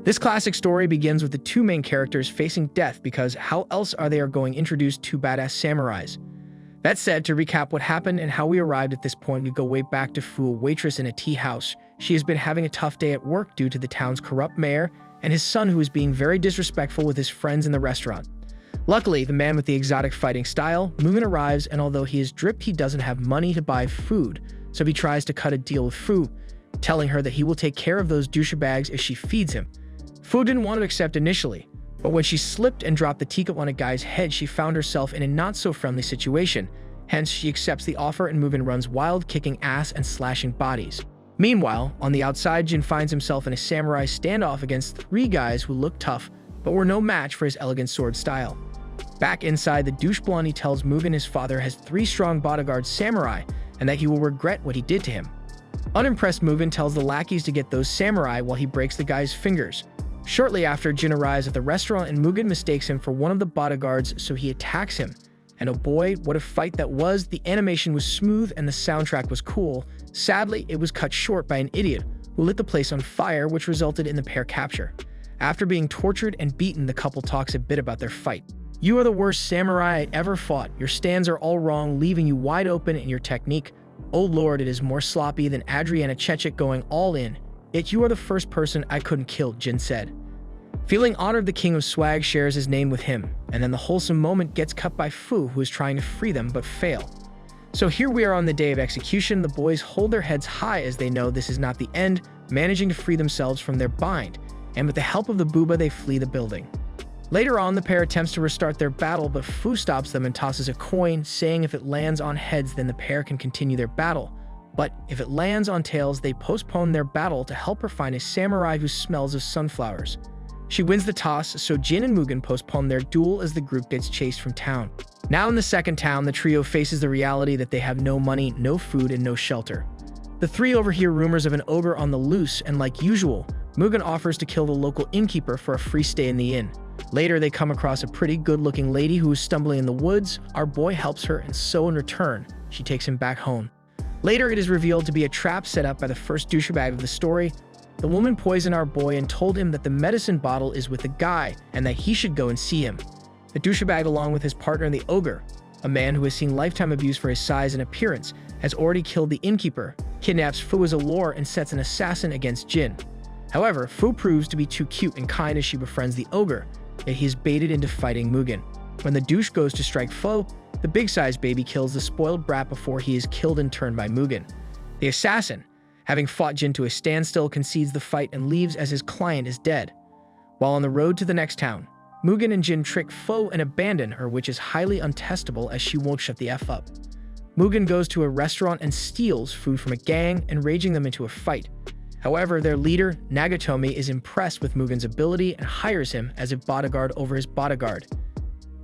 This classic story begins with the two main characters facing death because how else are they going introduced two badass samurais? That said, to recap what happened and how we arrived at this point, we go way back to Fu, a waitress in a tea house. She has been having a tough day at work due to the town's corrupt mayor and his son who is being very disrespectful with his friends in the restaurant. Luckily, the man with the exotic fighting style, Mugen, arrives, and although he is dripped, he doesn't have money to buy food, so he tries to cut a deal with Fu, telling her that he will take care of those douchebags if she feeds him. Fu didn't want to accept initially, but when she slipped and dropped the teacup on a guy's head, she found herself in a not-so-friendly situation. Hence, she accepts the offer and Mugen runs wild, kicking ass and slashing bodies. Meanwhile, on the outside, Jin finds himself in a samurai standoff against three guys who look tough, but were no match for his elegant sword style. Back inside, the douche blondie tells Mugen his father has 3 strong bodyguard samurai and that he will regret what he did to him. Unimpressed, Mugen tells the lackeys to get those samurai while he breaks the guy's fingers. Shortly after, Jin arrives at the restaurant and Mugen mistakes him for one of the bodyguards, so he attacks him. And oh boy, what a fight that was. The animation was smooth and the soundtrack was cool. Sadly, it was cut short by an idiot who lit the place on fire, which resulted in the pair capture. After being tortured and beaten, the couple talks a bit about their fight. "You are the worst samurai I ever fought. Your stands are all wrong, leaving you wide open in your technique. Oh lord, it is more sloppy than Adriana Chechik going all in. Yet you are the first person I couldn't kill," Jin said. Feeling honored, the king of swag shares his name with him, and then the wholesome moment gets cut by Fu, who is trying to free them but fail. So here we are on the day of execution. The boys hold their heads high as they know this is not the end, managing to free themselves from their bind, and with the help of the booba they flee the building. Later on, the pair attempts to restart their battle, but Fu stops them and tosses a coin, saying if it lands on heads then the pair can continue their battle, but if it lands on tails they postpone their battle to help her find a samurai who smells of sunflowers. She wins the toss, so Jin and Mugen postpone their duel as the group gets chased from town. Now in the second town, the trio faces the reality that they have no money, no food, and no shelter. The three overhear rumors of an ogre on the loose, and like usual, Mugen offers to kill the local innkeeper for a free stay in the inn. Later, they come across a pretty good-looking lady who is stumbling in the woods. Our boy helps her, and so in return, she takes him back home. Later, it is revealed to be a trap set up by the first douchebag of the story. The woman poisoned our boy and told him that the medicine bottle is with the guy and that he should go and see him. The douchebag, along with his partner, the ogre, a man who has seen lifetime abuse for his size and appearance, has already killed the innkeeper, kidnaps Fu as a lure, and sets an assassin against Jin. However, Fu proves to be too cute and kind as she befriends the ogre, yet he is baited into fighting Mugen. When the douche goes to strike Fu, the big-sized baby kills the spoiled brat before he is killed in turn by Mugen. The assassin, having fought Jin to a standstill, concedes the fight and leaves as his client is dead. While on the road to the next town, Mugen and Jin trick Fu and abandon her, which is highly untestable as she won't shut the F up. Mugen goes to a restaurant and steals food from a gang, enraging them into a fight. However, their leader, Nagatomi, is impressed with Mugen's ability and hires him as a bodyguard over his bodyguard.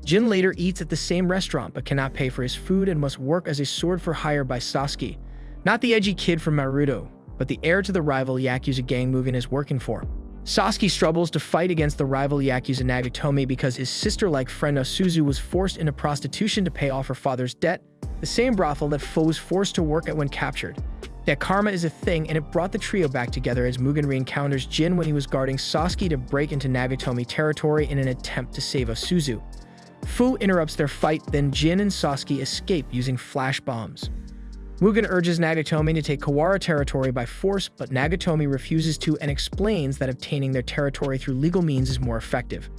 Jin later eats at the same restaurant but cannot pay for his food and must work as a sword for hire by Sasuke. Not the edgy kid from Naruto, but the heir to the rival Yakuza gang Mugen is working for. Sasuke struggles to fight against the rival Yakuza Nagatomi because his sister-like friend Asuzu was forced into prostitution to pay off her father's debt, the same brothel that Fu was forced to work at when captured. That karma is a thing, and it brought the trio back together as Mugen re-encounters Jin when he was guarding Sasuke to break into Nagatomi territory in an attempt to save Asuzu. Fu interrupts their fight, then Jin and Sasuke escape using flash bombs. Mugen urges Nagatomi to take Kawara territory by force, but Nagatomi refuses to and explains that obtaining their territory through legal means is more effective.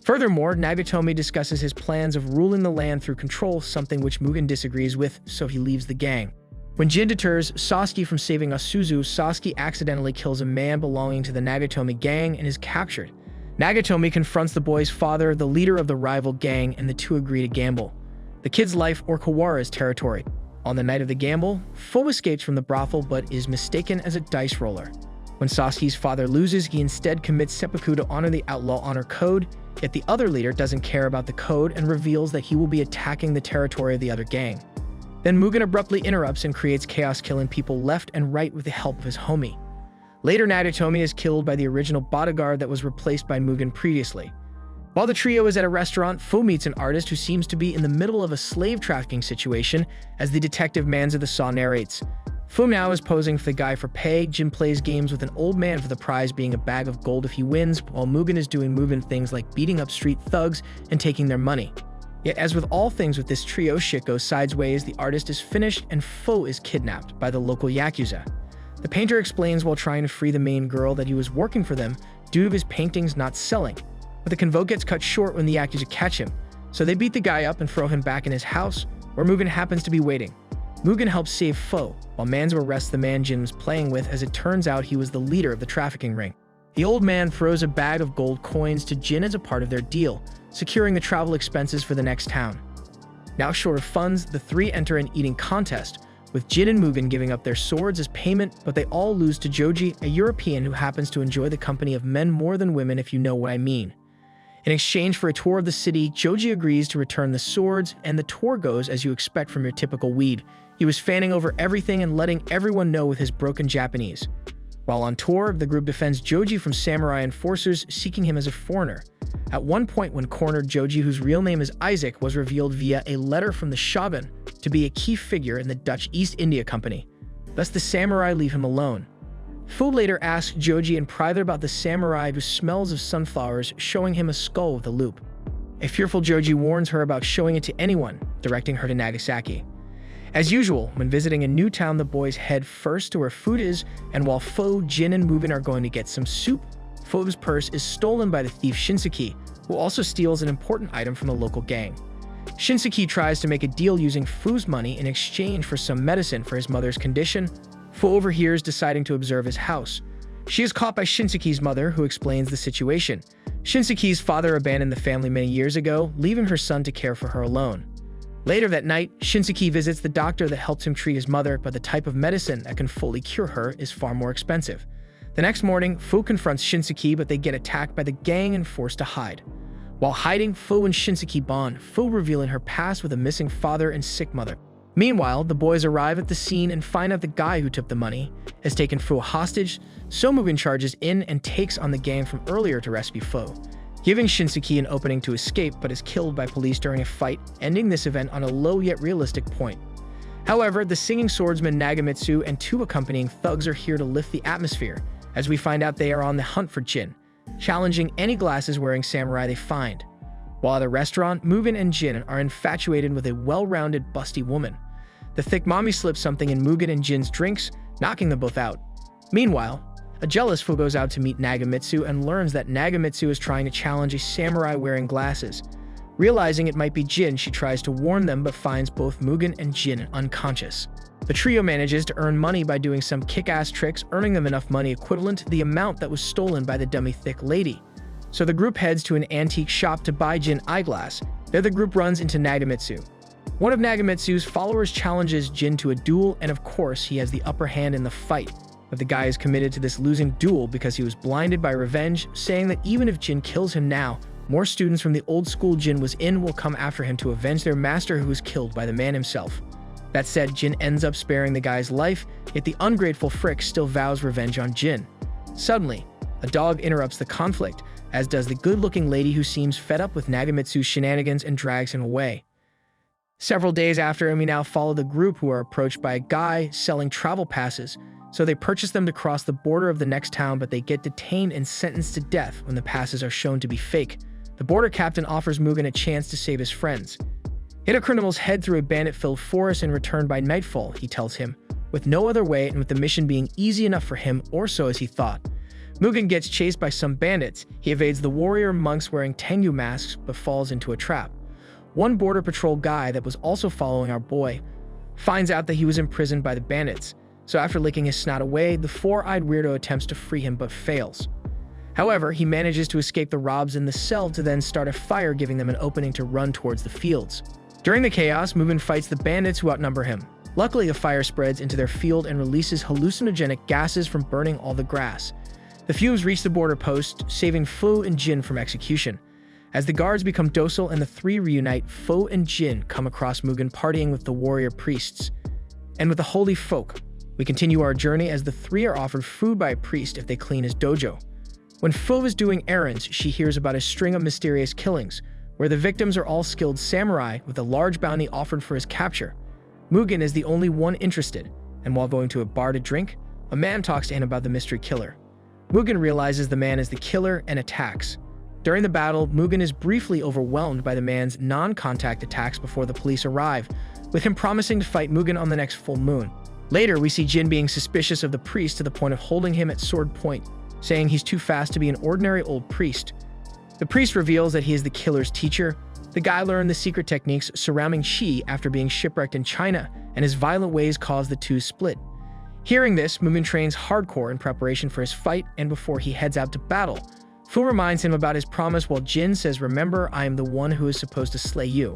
Furthermore, Nagatomi discusses his plans of ruling the land through control, something which Mugen disagrees with, so he leaves the gang. When Jin deters Sasuke from saving Asuzu, Sasuke accidentally kills a man belonging to the Nagatomi gang and is captured. Nagatomi confronts the boy's father, the leader of the rival gang, and the two agree to gamble the kid's life or Kawara's territory. On the night of the gamble, Fu escapes from the brothel but is mistaken as a dice roller. When Sasuke's father loses, he instead commits seppuku to honor the outlaw honor code, yet the other leader doesn't care about the code and reveals that he will be attacking the territory of the other gang. Then Mugen abruptly interrupts and creates chaos, killing people left and right with the help of his homie. Later, Nagatomi is killed by the original bodyguard that was replaced by Mugen previously. While the trio is at a restaurant, Fu meets an artist who seems to be in the middle of a slave trafficking situation, as the detective Manza the Saw narrates. Fu now is posing for the guy for pay. Jin plays games with an old man for the prize being a bag of gold if he wins, while Mugen is doing Mugen things like beating up street thugs and taking their money. Yet as with all things with this trio, shit goes sideways. The artist is finished and Fu is kidnapped by the local Yakuza. The painter explains while trying to free the main girl that he was working for them due to his paintings not selling. But the convo gets cut short when the Yakuza catch him, so they beat the guy up and throw him back in his house, where Mugen happens to be waiting. Mugen helps save Fu, while Manzo arrests the man Jin was playing with, as it turns out he was the leader of the trafficking ring. The old man throws a bag of gold coins to Jin as a part of their deal, securing the travel expenses for the next town. Now short of funds, the three enter an eating contest, with Jin and Mugen giving up their swords as payment, but they all lose to Joji, a European who happens to enjoy the company of men more than women, if you know what I mean. In exchange for a tour of the city, Joji agrees to return the swords, and the tour goes as you expect from your typical weed. He was fanning over everything and letting everyone know with his broken Japanese. While on tour, the group defends Joji from samurai enforcers seeking him as a foreigner. At one point when cornered, Joji, whose real name is Isaac, was revealed via a letter from the shogun to be a key figure in the Dutch East India Company. Thus the samurai leave him alone. Fu later asks Joji in private about the samurai who smells of sunflowers, showing him a skull with a loop. A fearful Joji warns her about showing it to anyone, directing her to Nagasaki. As usual, when visiting a new town, the boys head first to where food is, and while Fu, Jin, and Mugen are going to get some soup, Fu's purse is stolen by the thief Shinsuke, who also steals an important item from a local gang. Shinsuke tries to make a deal using Fu's money in exchange for some medicine for his mother's condition. Fu overhears, deciding to observe his house. She is caught by Shinsuke's mother, who explains the situation. Shinsuke's father abandoned the family many years ago, leaving her son to care for her alone. Later that night, Shinsuke visits the doctor that helps him treat his mother, but the type of medicine that can fully cure her is far more expensive. The next morning, Fu confronts Shinsuke, but they get attacked by the gang and forced to hide. While hiding, Fu and Shinsuke bond, Fu revealing her past with a missing father and sick mother. Meanwhile, the boys arrive at the scene and find out the guy who took the money has taken Fu hostage, so Mugen charges in and takes on the gang from earlier to rescue Fu, giving Shinsuke an opening to escape, but is killed by police during a fight, ending this event on a low yet realistic point. However, the singing swordsman Nagamitsu and two accompanying thugs are here to lift the atmosphere, as we find out they are on the hunt for Jin, challenging any glasses-wearing samurai they find. While at a restaurant, Mugen and Jin are infatuated with a well-rounded, busty woman. The thick mommy slips something in Mugen and Jin's drinks, knocking them both out. Meanwhile, a jealous Fu goes out to meet Nagamitsu and learns that Nagamitsu is trying to challenge a samurai wearing glasses. Realizing it might be Jin, she tries to warn them but finds both Mugen and Jin unconscious. The trio manages to earn money by doing some kick-ass tricks, earning them enough money equivalent to the amount that was stolen by the dummy thick lady. So the group heads to an antique shop to buy Jin eyeglass. There the group runs into Nagamitsu. One of Nagamitsu's followers challenges Jin to a duel, and of course he has the upper hand in the fight. But the guy is committed to this losing duel because he was blinded by revenge, saying that even if Jin kills him now, more students from the old school Jin was in will come after him to avenge their master who was killed by the man himself. That said, Jin ends up sparing the guy's life, yet the ungrateful Frick still vows revenge on Jin. Suddenly, a dog interrupts the conflict, as does the good-looking lady who seems fed up with Nagamitsu's shenanigans and drags him away. Several days after him, we now follow the group, who are approached by a guy selling travel passes, so they purchase them to cross the border of the next town, but they get detained and sentenced to death when the passes are shown to be fake. The border captain offers Mugen a chance to save his friends. Hit a criminal's head through a bandit-filled forest and return by nightfall, he tells him, with no other way and with the mission being easy enough for him, or so as he thought. Mugen gets chased by some bandits. He evades the warrior monks wearing Tengu masks but falls into a trap. One border patrol guy that was also following our boy finds out that he was imprisoned by the bandits, so after licking his snot away, the four-eyed weirdo attempts to free him but fails. However, he manages to escape the robs in the cell to then start a fire, giving them an opening to run towards the fields. During the chaos, Mugen fights the bandits who outnumber him. Luckily, the fire spreads into their field and releases hallucinogenic gases from burning all the grass. The fumes reach the border post, saving Fu and Jin from execution. As the guards become docile and the three reunite, Fu and Jin come across Mugen partying with the warrior priests. And with the holy folk, we continue our journey as the three are offered food by a priest if they clean his dojo. When Fu is doing errands, she hears about a string of mysterious killings, where the victims are all skilled samurai with a large bounty offered for his capture. Mugen is the only one interested, and while going to a bar to drink, a man talks to him about the mystery killer. Mugen realizes the man is the killer and attacks. During the battle, Mugen is briefly overwhelmed by the man's non-contact attacks before the police arrive, with him promising to fight Mugen on the next full moon. Later, we see Jin being suspicious of the priest to the point of holding him at sword point, saying he's too fast to be an ordinary old priest. The priest reveals that he is the killer's teacher. The guy learned the secret techniques surrounding Qi after being shipwrecked in China, and his violent ways cause the two split. Hearing this, Mugen trains hardcore in preparation for his fight and before he heads out to battle. Fu reminds him about his promise while Jin says, "Remember, I am the one who is supposed to slay you."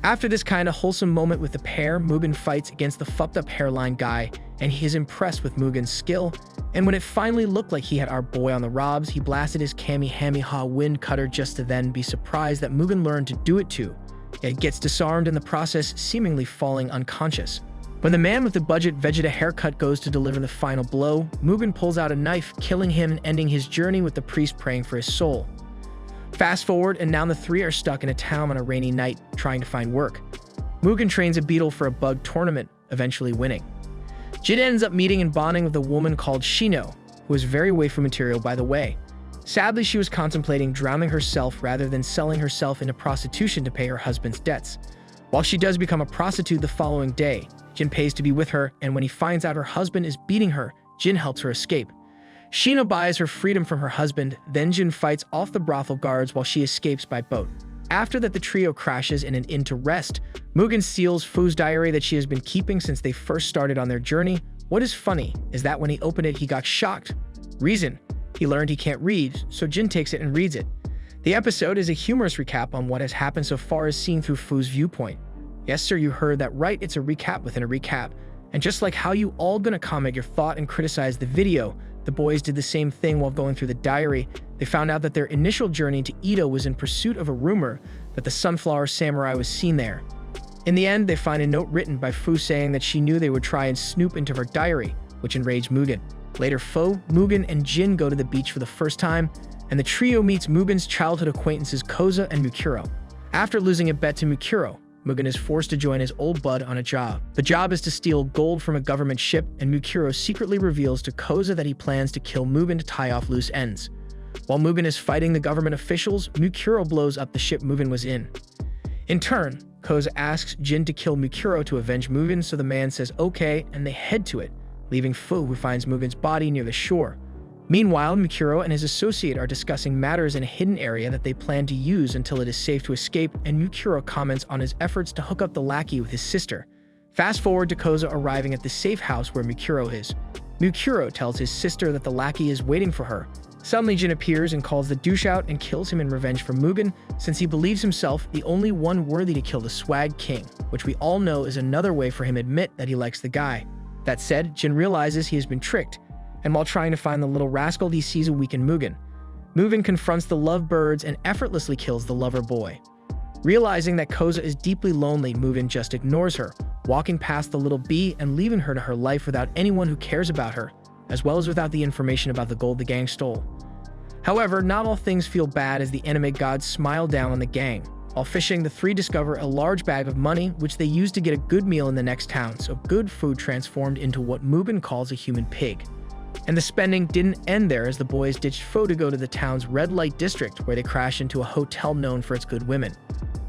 After this kind of wholesome moment with the pair, Mugen fights against the fucked up hairline guy, and he is impressed with Mugen's skill. And when it finally looked like he had our boy on the robs, he blasted his Kamehameha wind cutter just to then be surprised that Mugen learned to do it too. Yet gets disarmed in the process, seemingly falling unconscious. When the man with the budget Vegeta haircut goes to deliver the final blow, Mugen pulls out a knife, killing him and ending his journey with the priest praying for his soul. Fast forward, and now the three are stuck in a town on a rainy night, trying to find work. Mugen trains a beetle for a bug tournament, eventually winning. Jin ends up meeting and bonding with a woman called Shino, who is very waifu material by the way. Sadly, she was contemplating drowning herself rather than selling herself into prostitution to pay her husband's debts. While she does become a prostitute the following day, Jin pays to be with her, and when he finds out her husband is beating her, Jin helps her escape. Shino buys her freedom from her husband, then Jin fights off the brothel guards while she escapes by boat. After that, the trio crashes in an inn to rest. Mugen steals Fu's diary that she has been keeping since they first started on their journey. What is funny is that when he opened it, he got shocked. Reason: he learned he can't read, so Jin takes it and reads it. The episode is a humorous recap on what has happened so far as seen through Fu's viewpoint. Yes, sir, you heard that right, it's a recap within a recap. And just like how you all gonna comment your thought and criticize the video, the boys did the same thing while going through the diary. They found out that their initial journey to Edo was in pursuit of a rumor that the Sunflower Samurai was seen there. In the end, they find a note written by Fu saying that she knew they would try and snoop into her diary, which enraged Mugen. Later, Fu, Mugen, and Jin go to the beach for the first time, and the trio meets Mugen's childhood acquaintances Koza and Mukuro. After losing a bet to Mukuro, Mugen is forced to join his old bud on a job. The job is to steal gold from a government ship, and Mukuro secretly reveals to Koza that he plans to kill Mugen to tie off loose ends. While Mugen is fighting the government officials, Mukuro blows up the ship Mugen was in. In turn, Koza asks Jin to kill Mukuro to avenge Mugen, so the man says okay, and they head to it, leaving Fu, who finds Mugen's body near the shore. Meanwhile, Mukuro and his associate are discussing matters in a hidden area that they plan to use until it is safe to escape, and Mukuro comments on his efforts to hook up the lackey with his sister. Fast forward to Koza arriving at the safe house where Mukuro is. Mukuro tells his sister that the lackey is waiting for her. Suddenly, Jin appears and calls the douche out and kills him in revenge for Mugen, since he believes himself the only one worthy to kill the Swag King, which we all know is another way for him to admit that he likes the guy. That said, Jin realizes he has been tricked, and while trying to find the little rascal, he sees a weakened Mugen. Mugen confronts the lovebirds and effortlessly kills the lover boy. Realizing that Koza is deeply lonely, Mugen just ignores her, walking past the little bee and leaving her to her life without anyone who cares about her, as well as without the information about the gold the gang stole. However, not all things feel bad as the anime gods smile down on the gang. While fishing, the three discover a large bag of money, which they use to get a good meal in the next town, so good food transformed into what Mugen calls a human pig. And the spending didn't end there, as the boys ditched Fu to go to the town's red light district, where they crash into a hotel known for its good women.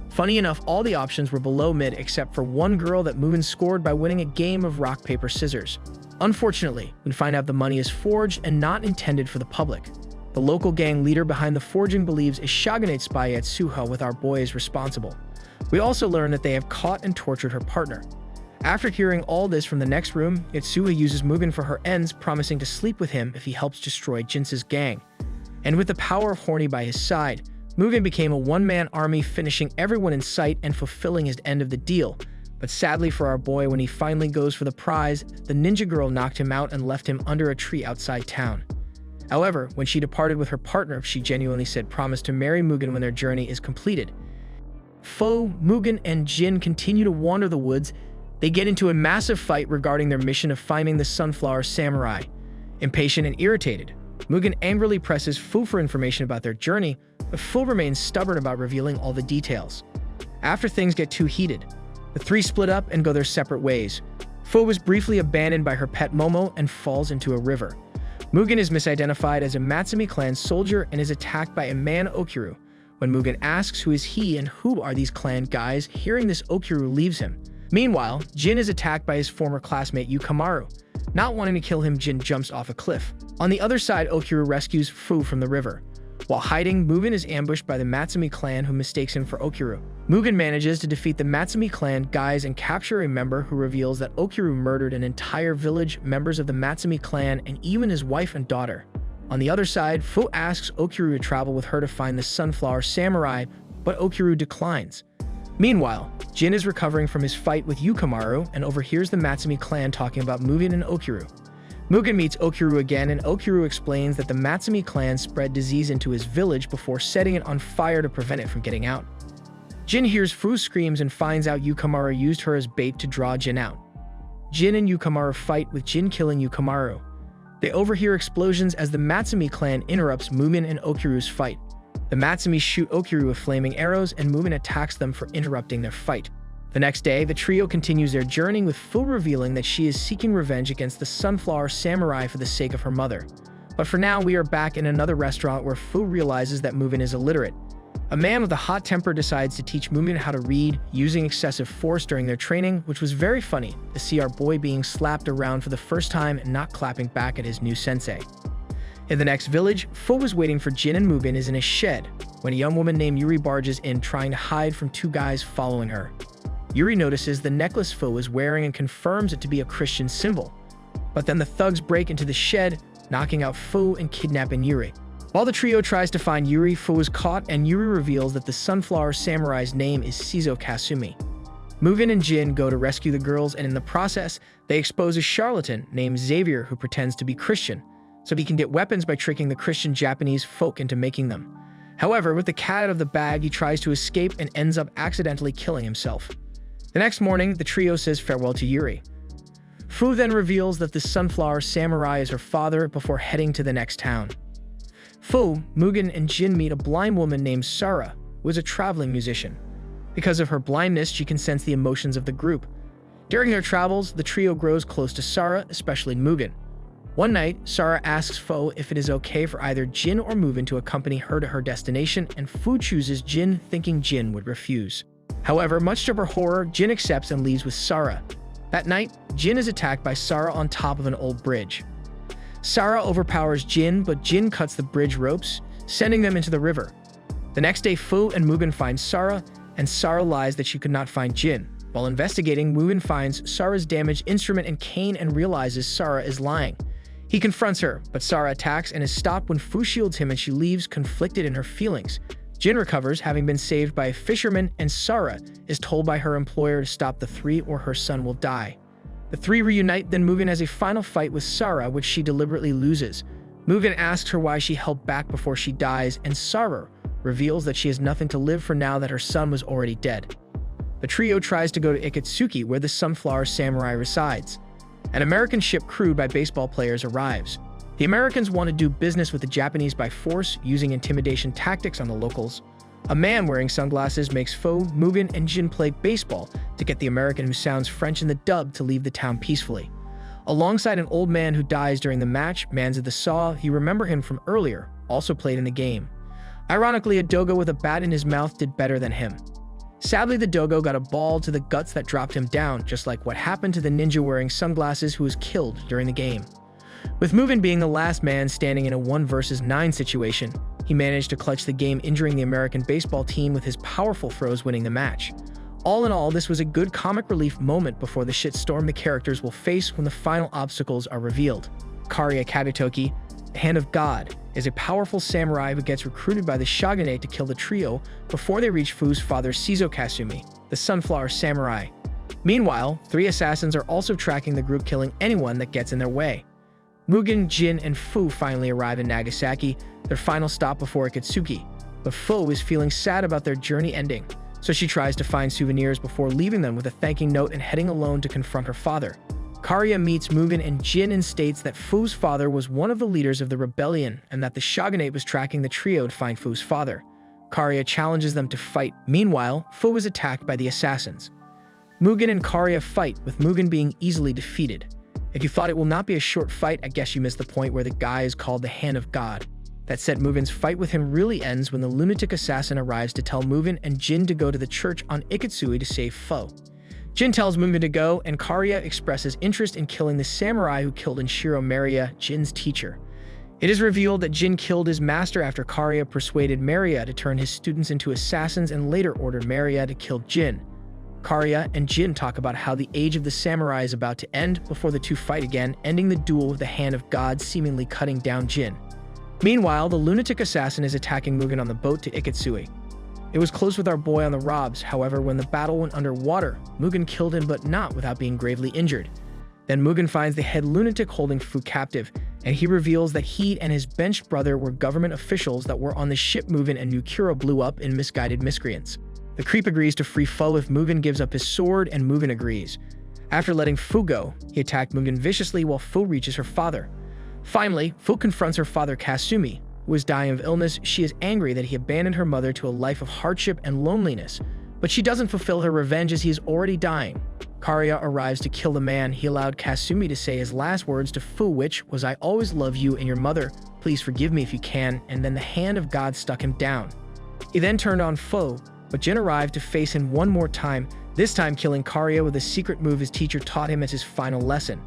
Funny enough, all the options were below mid except for one girl that Mugen scored by winning a game of rock, paper, scissors. Unfortunately, we find out the money is forged and not intended for the public. The local gang leader behind the forging believes a shogunate spy Yatsuha with our boy is responsible. We also learn that they have caught and tortured her partner. After hearing all this from the next room, Yatsuha uses Mugen for her ends, promising to sleep with him if he helps destroy Jinse's gang. And with the power of Horny by his side, Mugen became a one-man army, finishing everyone in sight and fulfilling his end of the deal. But sadly for our boy, when he finally goes for the prize, the ninja girl knocked him out and left him under a tree outside town. However, when she departed with her partner, she genuinely said promise to marry Mugen when their journey is completed. Fu, Mugen, and Jin continue to wander the woods. They get into a massive fight regarding their mission of finding the Sunflower Samurai. Impatient and irritated, Mugen angrily presses Fu for information about their journey, but Fu remains stubborn about revealing all the details. After things get too heated, the three split up and go their separate ways. Fu was briefly abandoned by her pet Momo and falls into a river. Mugen is misidentified as a Matsumi clan soldier and is attacked by a man Okiru. When Mugen asks who is he and who are these clan guys, hearing this Okiru leaves him. Meanwhile, Jin is attacked by his former classmate Yukamaru. Not wanting to kill him, Jin jumps off a cliff. On the other side, Okiru rescues Fu from the river. While hiding, Mugen is ambushed by the Matsumi clan who mistakes him for Okiru. Mugen manages to defeat the Matsumi clan guys and capture a member who reveals that Okiru murdered an entire village, members of the Matsumi clan, and even his wife and daughter. On the other side, Fu asks Okiru to travel with her to find the Sunflower Samurai, but Okiru declines. Meanwhile, Jin is recovering from his fight with Yukamaru and overhears the Matsumi clan talking about Mugen and Okiru. Mugen meets Okiru again, and Okiru explains that the Matsumi clan spread disease into his village before setting it on fire to prevent it from getting out. Jin hears Fu's screams and finds out Yukamaru used her as bait to draw Jin out. Jin and Yukamaru fight, with Jin killing Yukamaru. They overhear explosions as the Matsumi clan interrupts Mugen and Okiru's fight. The Matsumi shoot Okiru with flaming arrows, and Mugen attacks them for interrupting their fight. The next day, the trio continues their journey, with Fu revealing that she is seeking revenge against the Sunflower Samurai for the sake of her mother. But for now, we are back in another restaurant where Fu realizes that Mugen is illiterate. A man with a hot temper decides to teach Mugen how to read, using excessive force during their training, which was very funny to see our boy being slapped around for the first time and not clapping back at his new sensei. In the next village, Fu was waiting for Jin, and Mugen is in a shed when a young woman named Yuri barges in, trying to hide from two guys following her. Yuri notices the necklace Fu is wearing and confirms it to be a Christian symbol. But then the thugs break into the shed, knocking out Fu and kidnapping Yuri. While the trio tries to find Yuri, Fu is caught, and Yuri reveals that the Sunflower Samurai's name is Shizo Kasumi. Mugen and Jin go to rescue the girls, and in the process, they expose a charlatan named Xavier who pretends to be Christian, so he can get weapons by tricking the Christian Japanese folk into making them. However, with the cat out of the bag, he tries to escape and ends up accidentally killing himself. The next morning, the trio says farewell to Yuri. Fu then reveals that the Sunflower Samurai is her father before heading to the next town. Fu, Mugen, and Jin meet a blind woman named Sara, who is a traveling musician. Because of her blindness, she can sense the emotions of the group. During their travels, the trio grows close to Sara, especially Mugen. One night, Sara asks Fu if it is okay for either Jin or Mugen to accompany her to her destination, and Fu chooses Jin, thinking Jin would refuse. However, much to her horror, Jin accepts and leaves with Sara. That night, Jin is attacked by Sara on top of an old bridge. Sara overpowers Jin, but Jin cuts the bridge ropes, sending them into the river. The next day, Fu and Mugen find Sara, and Sara lies that she could not find Jin. While investigating, Mugen finds Sara's damaged instrument and cane and realizes Sara is lying. He confronts her, but Sara attacks and is stopped when Fu shields him, and she leaves, conflicted in her feelings. Jin recovers, having been saved by a fisherman, and Sara is told by her employer to stop the three or her son will die. The three reunite, then Mugen has a final fight with Sara, which she deliberately loses. Mugen asks her why she held back before she dies, and Sara reveals that she has nothing to live for now that her son was already dead. The trio tries to go to Ikatsuki, where the Sunflower Samurai resides. An American ship crewed by baseball players arrives. The Americans want to do business with the Japanese by force, using intimidation tactics on the locals. A man wearing sunglasses makes Fu, Mugen, and Jin play baseball to get the American who sounds French in the dub to leave the town peacefully. Alongside an old man who dies during the match, Manza the Saw, you remember him from earlier, also played in the game. Ironically, a dogo with a bat in his mouth did better than him. Sadly, the dogo got a ball to the guts that dropped him down, just like what happened to the ninja wearing sunglasses who was killed during the game. With Mugen being the last man standing in a 1 versus 9 situation, he managed to clutch the game, injuring the American baseball team with his powerful throws, winning the match. All in all, this was a good comic relief moment before the shitstorm the characters will face when the final obstacles are revealed. Kariya Kabitoki, the Hand of God, is a powerful samurai who gets recruited by the shogunate to kill the trio before they reach Fu's father Shizo Kasumi, the Sunflower Samurai. Meanwhile, 3 assassins are also tracking the group, killing anyone that gets in their way. Mugen, Jin, and Fu finally arrive in Nagasaki, their final stop before Ikatsuki, but Fu is feeling sad about their journey ending, so she tries to find souvenirs before leaving them with a thanking note and heading alone to confront her father. Kariya meets Mugen and Jin and states that Fu's father was one of the leaders of the rebellion and that the shogunate was tracking the trio to find Fu's father. Kariya challenges them to fight. Meanwhile, Fu is attacked by the assassins. Mugen and Karya fight, with Mugen being easily defeated. If you thought it will not be a short fight, I guess you missed the point where the guy is called the Hand of God. That said, Mugen's fight with him really ends when the lunatic assassin arrives to tell Mugen and Jin to go to the church on Ikitsui to save Fo. Jin tells Mugen to go, and Karya expresses interest in killing the samurai who killed Inshiro Maria, Jin's teacher. It is revealed that Jin killed his master after Karya persuaded Maria to turn his students into assassins and later ordered Maria to kill Jin. Karya and Jin talk about how the age of the samurai is about to end before the two fight again, ending the duel with the Hand of God seemingly cutting down Jin. Meanwhile, the lunatic assassin is attacking Mugen on the boat to Ikitsui. It was close with our boy on the Robs, however, when the battle went underwater, Mugen killed him but not without being gravely injured. Then Mugen finds the head lunatic holding Fu captive, and he reveals that he and his benched brother were government officials that were on the ship Mugen and Nukura blew up in misguided miscreants. The creep agrees to free Fo if Mugen gives up his sword, and Mugen agrees. After letting Fu go, he attacked Mugen viciously while Fu reaches her father. Finally, Fu confronts her father Kasumi, who is dying of illness. She is angry that he abandoned her mother to a life of hardship and loneliness, but she doesn't fulfill her revenge as he is already dying. Karya arrives to kill the man. He allowed Kasumi to say his last words to Fu, which was, "I always love you and your mother. Please forgive me if you can," and then the Hand of God stuck him down. He then turned on Fu, but Jin arrived to face him one more time, this time killing Karya with a secret move his teacher taught him as his final lesson.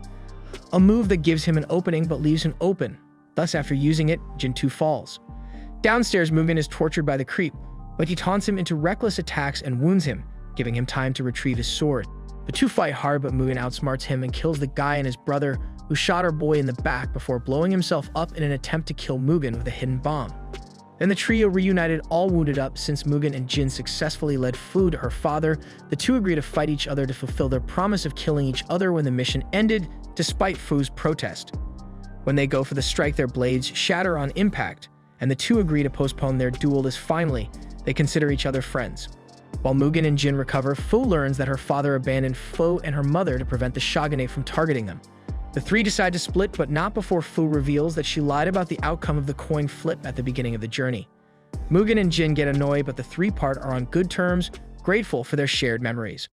A move that gives him an opening but leaves him open. Thus, after using it, Jin too falls. Downstairs, Mugen is tortured by the creep, but he taunts him into reckless attacks and wounds him, giving him time to retrieve his sword. The two fight hard, but Mugen outsmarts him and kills the guy and his brother, who shot our boy in the back before blowing himself up in an attempt to kill Mugen with a hidden bomb. Then the trio reunited, all wounded up. Since Mugen and Jin successfully led Fu to her father, the two agree to fight each other to fulfill their promise of killing each other when the mission ended, despite Fu's protest. When they go for the strike, their blades shatter on impact, and the two agree to postpone their duel as finally they consider each other friends. While Mugen and Jin recover, Fu learns that her father abandoned Fu and her mother to prevent the shogunate from targeting them. The three decide to split, but not before Fu reveals that she lied about the outcome of the coin flip at the beginning of the journey. Mugen and Jin get annoyed, but the three part are on good terms, grateful for their shared memories.